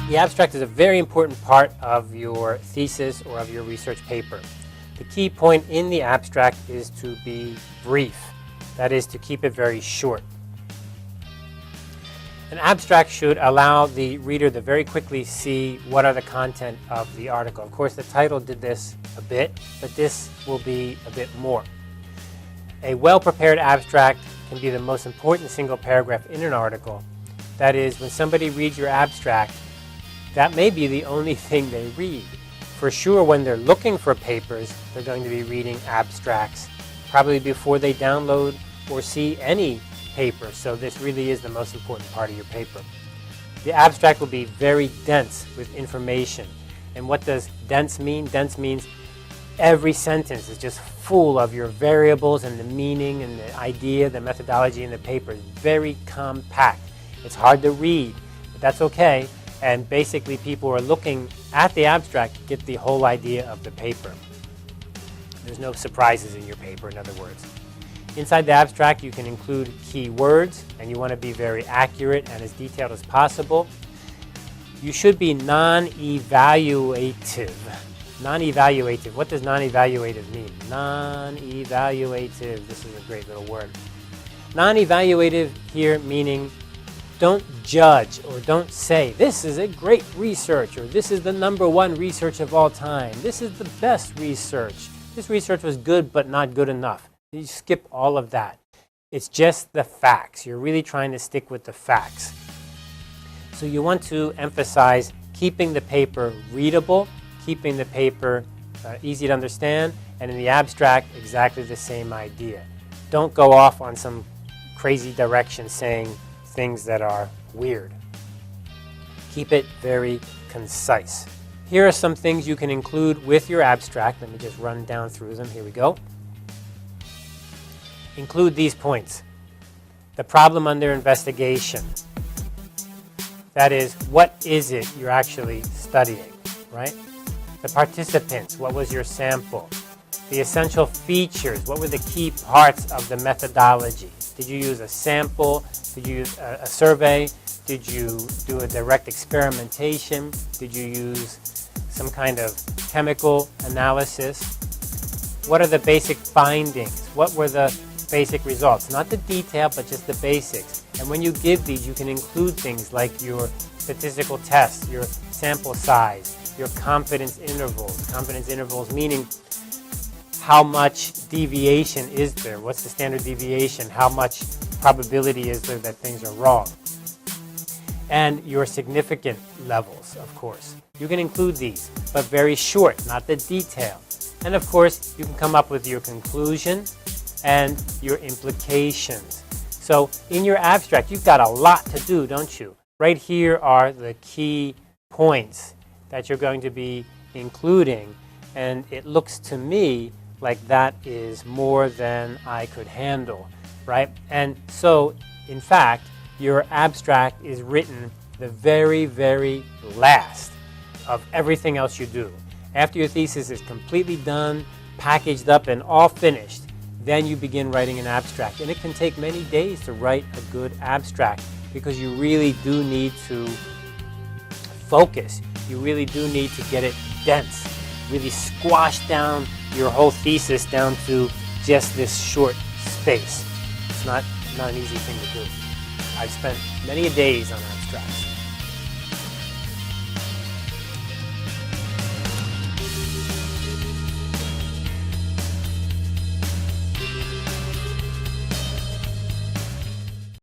The abstract is a very important part of your thesis or of your research paper. The key point in the abstract is to be brief. That is, to keep it very short. An abstract should allow the reader to very quickly see what are the content of the article. Of course, the title did this a bit, but this will be a bit more. A well-prepared abstract can be the most important single paragraph in an article. That is, when somebody reads your abstract, that may be the only thing they read. For sure, when they're looking for papers, they're going to be reading abstracts, probably before they download or see any paper. So this really is the most important part of your paper. The abstract will be very dense with information. And what does dense mean? Dense means every sentence is just full of your variables and the meaning and the idea, the methodology in the paper. It's very compact. It's hard to read, but that's okay. And basically people are looking at the abstract to get the whole idea of the paper. There's no surprises in your paper, in other words. Inside the abstract you can include key words, and you want to be very accurate and as detailed as possible. You should be non-evaluative. Non-evaluative. What does non-evaluative mean? Non-evaluative. This is a great little word. Non-evaluative here meaning don't judge or don't say, this is a great research, or this is the #1 research of all time. This is the best research. This research was good but not good enough. You skip all of that. It's just the facts. You're really trying to stick with the facts. So you want to emphasize keeping the paper readable, keeping the paper easy to understand, and in the abstract, exactly the same idea. Don't go off on some crazy direction saying things that are weird. Keep it very concise. Here are some things you can include with your abstract. Let me just run down through them. Here we go. Include these points. The problem under investigation. That is, what is it you're actually studying, right? The participants, what was your sample? The essential features, what were the key parts of the methodology? Did you use a sample? Did you use a survey? Did you do a direct experimentation? Did you use some kind of chemical analysis? What are the basic findings? What were the basic results? Not the detail, but just the basics. And when you give these, you can include things like your statistical tests, your sample size, your confidence intervals. Confidence intervals meaning how much deviation is there? What's the standard deviation? How much probability is there that things are wrong? And your significant levels, of course. You can include these, but very short, not the detail. And of course, you can come up with your conclusion and your implications. So in your abstract, you've got a lot to do, don't you? Right here are the key points that you're going to be including, and it looks to me like that is more than I could handle, right? And so, in fact, your abstract is written the very, very last of everything else you do. After your thesis is completely done, packaged up, and all finished, then you begin writing an abstract. And it can take many days to write a good abstract because you really do need to focus. You really do need to get it dense, really squash down your whole thesis down to just this short space. It's not an easy thing to do. I've spent many days on abstracts.